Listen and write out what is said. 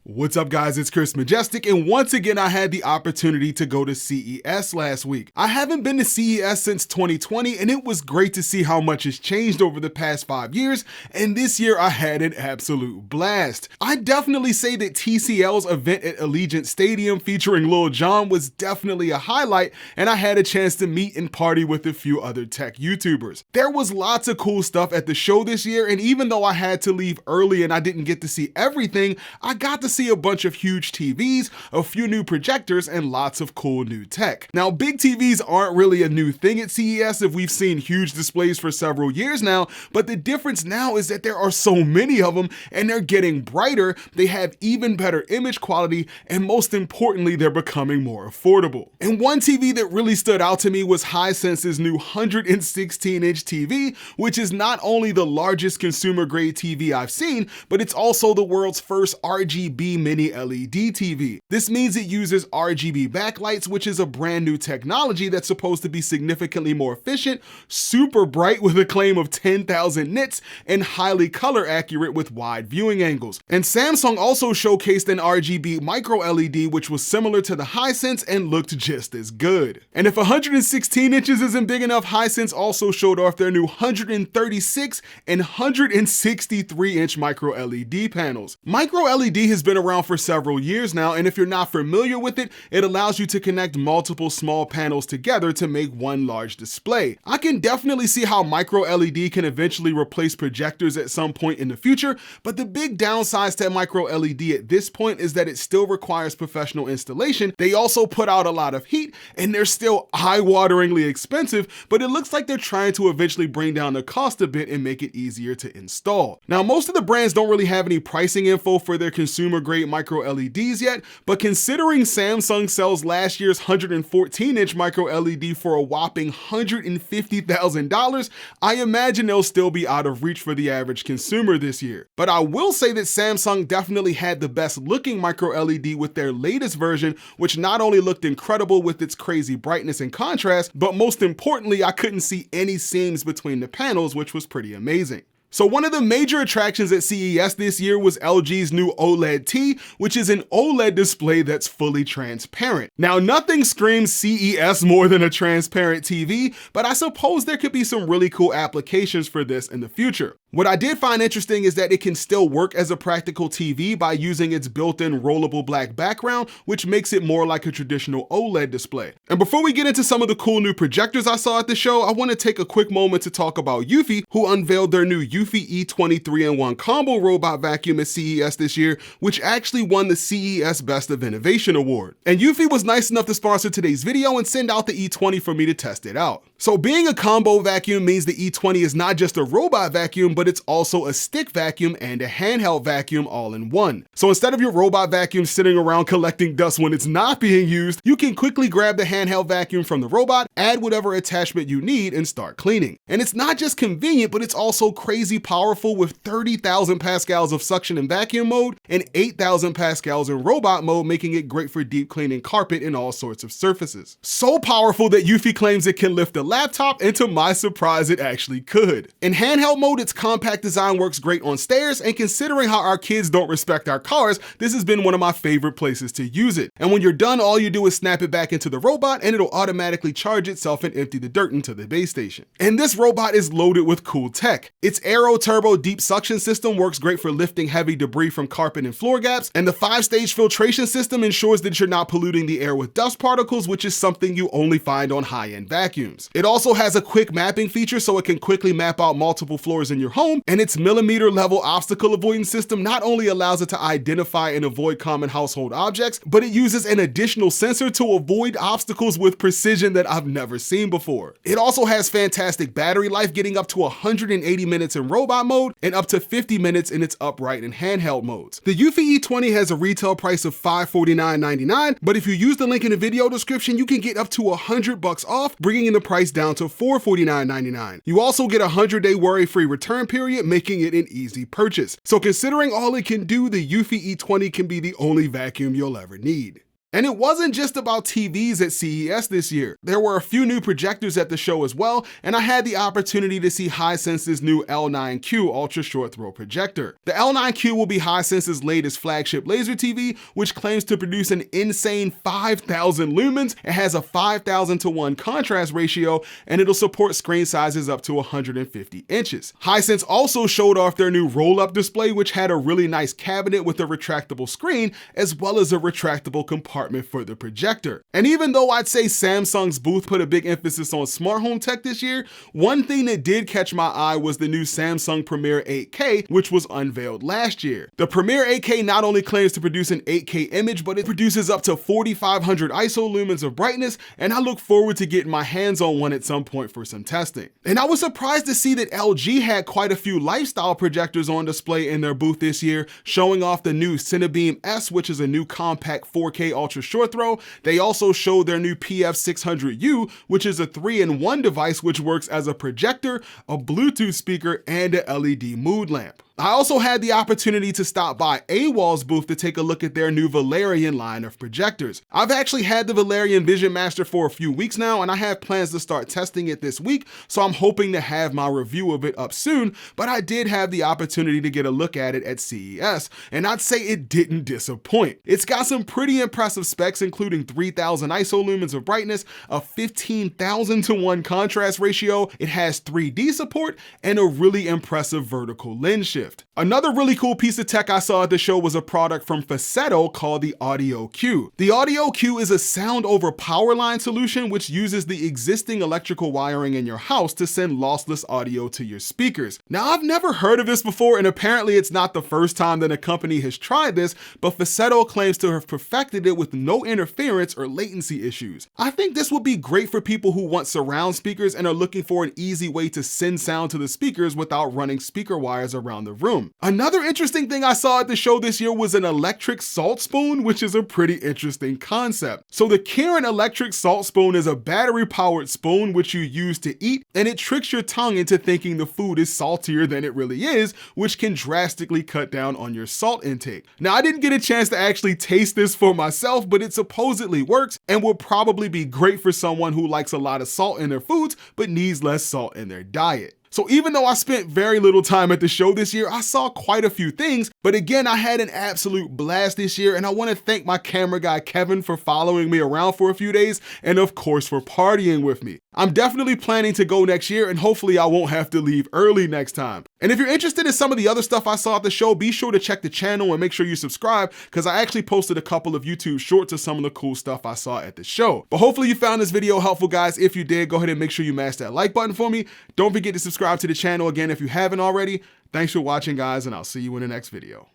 What's up guys, it's Chris Majestic, and once again I had the opportunity to go to CES last week. I haven't been to CES since 2020 and it was great to see how much has changed over the past 5 years, and this year I had an absolute blast. I'd definitely say that TCL's event at Allegiant Stadium featuring Lil Jon was definitely a highlight, and I had a chance to meet and party with a few other tech YouTubers. There was lots of cool stuff at the show this year, and even though I had to leave early and I didn't get to see everything, I got to see a bunch of huge TVs, a few new projectors, and lots of cool new tech. Now, big TVs aren't really a new thing at CES if we've seen huge displays for several years now, but the difference now is that there are so many of them and they're getting brighter, they have even better image quality, and most importantly, they're becoming more affordable. And one TV that really stood out to me was Hisense's new 116-inch TV, which is not only the largest consumer-grade TV I've seen, but it's also the world's first RGB Mini LED TV. This means it uses RGB backlights, which is a brand new technology that's supposed to be significantly more efficient, super bright with a claim of 10,000 nits, and highly color accurate with wide viewing angles. And Samsung also showcased an RGB Micro LED, which was similar to the Hisense and looked just as good. And if 116 inches isn't big enough, Hisense also showed off their new 136 and 163 inch Micro LED panels. Micro LED has been around for several years now, and if you're not familiar with it, it allows you to connect multiple small panels together to make one large display. I can definitely see how Micro LED can eventually replace projectors at some point in the future, but the big downsides to Micro LED at this point is that it still requires professional installation. They also put out a lot of heat, and they're still eye-wateringly expensive, but it looks like they're trying to eventually bring down the cost a bit and make it easier to install. Now, most of the brands don't really have any pricing info for their consumer-grade Micro LEDs yet, but considering Samsung sells last year's 114-inch Micro LED for a whopping $150,000, I imagine they'll still be out of reach for the average consumer this year. But I will say that Samsung definitely had the best looking Micro LED with their latest version, which not only looked incredible with its crazy brightness and contrast, but most importantly, I couldn't see any seams between the panels, which was pretty amazing. So one of the major attractions at CES this year was LG's new OLED-T, which is an OLED display that's fully transparent. Now, nothing screams CES more than a transparent TV, but I suppose there could be some really cool applications for this in the future. What I did find interesting is that it can still work as a practical TV by using its built-in rollable black background, which makes it more like a traditional OLED display. And before we get into some of the cool new projectors I saw at the show, I want to take a quick moment to talk about Eufy, who unveiled their new Eufy E20 3-in-1 combo robot vacuum at CES this year, which actually won the CES Best of Innovation Award. And Eufy was nice enough to sponsor today's video and send out the E20 for me to test it out. So being a combo vacuum means the E20 is not just a robot vacuum, but it's also a stick vacuum and a handheld vacuum all in one. So instead of your robot vacuum sitting around collecting dust when it's not being used, you can quickly grab the handheld vacuum from the robot, add whatever attachment you need, and start cleaning. And it's not just convenient, but it's also crazy powerful with 30,000 pascals of suction in vacuum mode and 8,000 pascals in robot mode, making it great for deep cleaning carpet and all sorts of surfaces. So powerful that Eufy claims it can lift a laptop, and to my surprise, it actually could. In handheld mode, its compact design works great on stairs, and considering how our kids don't respect our cars, this has been one of my favorite places to use it. And when you're done, all you do is snap it back into the robot and it'll automatically charge itself and empty the dirt into the base station. And this robot is loaded with cool tech. Its Aero Turbo deep suction system works great for lifting heavy debris from carpet and floor gaps, and the 5-stage filtration system ensures that you're not polluting the air with dust particles, which is something you only find on high-end vacuums. It also has a quick mapping feature so it can quickly map out multiple floors in your home, and its millimeter level obstacle avoidance system not only allows it to identify and avoid common household objects, but it uses an additional sensor to avoid obstacles with precision that I've never seen before. It also has fantastic battery life, getting up to 180 minutes in robot mode and up to 50 minutes in its upright and handheld modes. The Eufy E20 has a retail price of $549.99, but if you use the link in the video description, you can get up to $100 off, bringing the price down to $449.99. You also get a 100-day worry-free return period, making it an easy purchase. So considering all it can do, the Eufy E20 can be the only vacuum you'll ever need. And it wasn't just about TVs at CES this year. There were a few new projectors at the show as well, and I had the opportunity to see Hisense's new L9Q Ultra Short Throw projector. The L9Q will be Hisense's latest flagship laser TV, which claims to produce an insane 5,000 lumens. It has a 5,000:1 contrast ratio, and it'll support screen sizes up to 150 inches. Hisense also showed off their new roll-up display, which had a really nice cabinet with a retractable screen, as well as a retractable compartment for the projector. And even though I'd say Samsung's booth put a big emphasis on smart home tech this year, one thing that did catch my eye was the new Samsung Premier 8K, which was unveiled last year. The Premier 8K not only claims to produce an 8K image, but it produces up to 4,500 ISO lumens of brightness, and I look forward to getting my hands on one at some point for some testing. And I was surprised to see that LG had quite a few lifestyle projectors on display in their booth this year, showing off the new Cinebeam S, which is a new compact 4K ultra short throw. They also showed their new PF600U, which is a 3-in-1 device which works as a projector, a Bluetooth speaker, and a LED mood lamp. I also had the opportunity to stop by Awol's booth to take a look at their new Valerion line of projectors. I've actually had the Valerion VisionMaster for a few weeks now, and I have plans to start testing it this week, so I'm hoping to have my review of it up soon, but I did have the opportunity to get a look at it at CES, and I'd say it didn't disappoint. It's got some pretty impressive specs, including 3,000 ISO lumens of brightness, a 15,000:1 contrast ratio, it has 3D support, and a really impressive vertical lens shift. Another really cool piece of tech I saw at the show was a product from Fasetto called the Audio CU. The Audio CU is a sound over power line solution which uses the existing electrical wiring in your house to send lossless audio to your speakers. Now, I've never heard of this before, and apparently it's not the first time that a company has tried this, but Fasetto claims to have perfected it with no interference or latency issues. I think this would be great for people who want surround speakers and are looking for an easy way to send sound to the speakers without running speaker wires around the room. Another interesting thing I saw at the show this year was an electric salt spoon, which is a pretty interesting concept. So the Kirin electric salt spoon is a battery-powered spoon which you use to eat, and it tricks your tongue into thinking the food is saltier than it really is, which can drastically cut down on your salt intake. Now, I didn't get a chance to actually taste this for myself, but it supposedly works and will probably be great for someone who likes a lot of salt in their foods but needs less salt in their diet. So even though I spent very little time at the show this year, I saw quite a few things, but again, I had an absolute blast this year, and I want to thank my camera guy Kevin for following me around for a few days, and of course for partying with me. I'm definitely planning to go next year, and hopefully I won't have to leave early next time. And if you're interested in some of the other stuff I saw at the show, be sure to check the channel and make sure you subscribe, because I actually posted a couple of YouTube shorts of some of the cool stuff I saw at the show. But hopefully you found this video helpful, guys. If you did, go ahead and make sure you mash that like button for me. Don't forget to subscribe to the channel again if you haven't already. Thanks for watching, guys, and I'll see you in the next video.